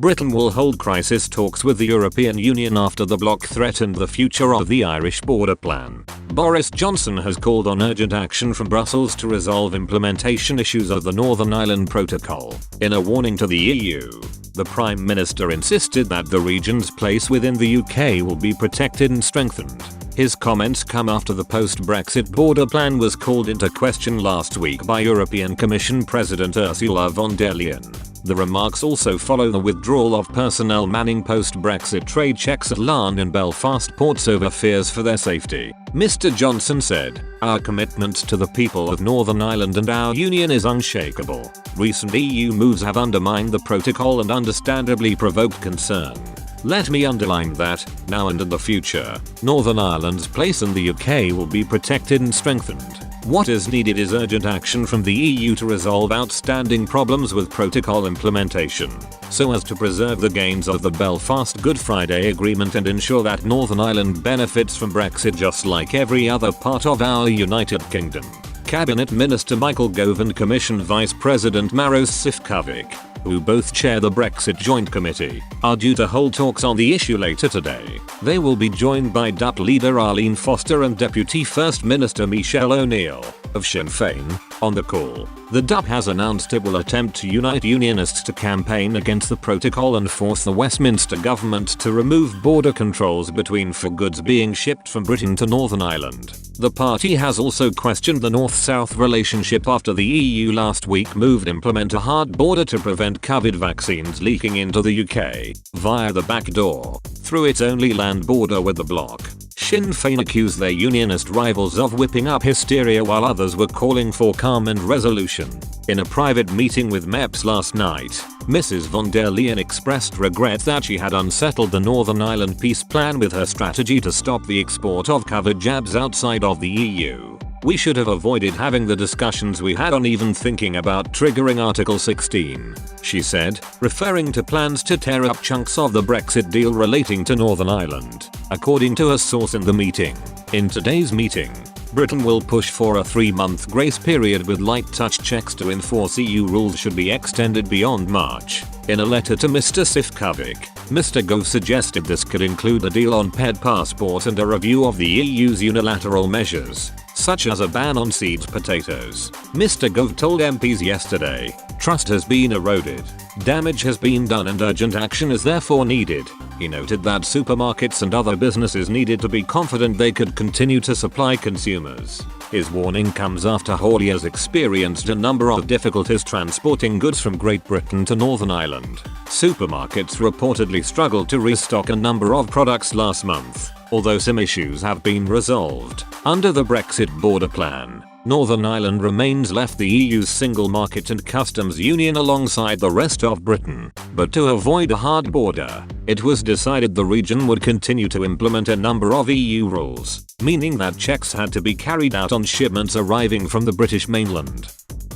Britain will hold crisis talks with the European Union after the bloc threatened the future of the Irish border plan. Boris Johnson has called on urgent action from Brussels to resolve implementation issues of the Northern Ireland Protocol. In a warning to the EU, the Prime Minister insisted that the region's place within the UK will be protected and strengthened. His comments come after the post-Brexit border plan was called into question last week by European Commission President Ursula von der Leyen. The remarks also follow the withdrawal of personnel manning post-Brexit trade checks at Larne and Belfast ports over fears for their safety. Mr. Johnson said, "Our commitment to the people of Northern Ireland and our union is unshakable. Recent EU moves have undermined the protocol and understandably provoked concern. Let me underline that, now and in the future, Northern Ireland's place in the UK will be protected and strengthened. What is needed is urgent action from the EU to resolve outstanding problems with protocol implementation, so as to preserve the gains of the Belfast Good Friday Agreement and ensure that Northern Ireland benefits from Brexit just like every other part of our United Kingdom." Cabinet Minister Michael Gove and Commission Vice President Maros Sefcovic, who both chair the Brexit Joint Committee, are due to hold talks on the issue later today. They will be joined by DUP leader Arlene Foster and Deputy First Minister Michelle O'Neill, of Sinn Féin, on the call. The DUP has announced it will attempt to unite unionists to campaign against the protocol and force the Westminster government to remove border controls between for goods being shipped from Britain to Northern Ireland. The party has also questioned the North-South relationship after the EU last week moved to implement a hard border to prevent COVID vaccines leaking into the UK via the back door through its only land border with the bloc. Sinn Féin accused their unionist rivals of whipping up hysteria while others were calling for calm and resolution. In a private meeting with MEPs last night, Mrs. von der Leyen expressed regret that she had unsettled the Northern Ireland peace plan with her strategy to stop the export of COVID jabs outside of the EU. "We should have avoided having the discussions we had on even thinking about triggering Article 16, she said, referring to plans to tear up chunks of the Brexit deal relating to Northern Ireland, according to a source in the meeting. In today's meeting, Britain will push for a 3-month grace period with light touch checks to enforce EU rules should be extended beyond March. In a letter to Mr. Sefcovic, Mr. Gove suggested this could include a deal on ped passport and a review of the EU's unilateral measures, such as a ban on seeds potatoes. Mr. Gove told MPs yesterday, "Trust has been eroded, damage has been done and urgent action is therefore needed." He noted that supermarkets and other businesses needed to be confident they could continue to supply consumers. His warning comes after hauliers experienced a number of difficulties transporting goods from Great Britain to Northern Ireland. Supermarkets reportedly struggled to restock a number of products last month, although some issues have been resolved. Under the Brexit border plan, Northern Ireland remains left the EU's single market and customs union alongside the rest of Britain, but to avoid a hard border, it was decided the region would continue to implement a number of EU rules, meaning that checks had to be carried out on shipments arriving from the British mainland.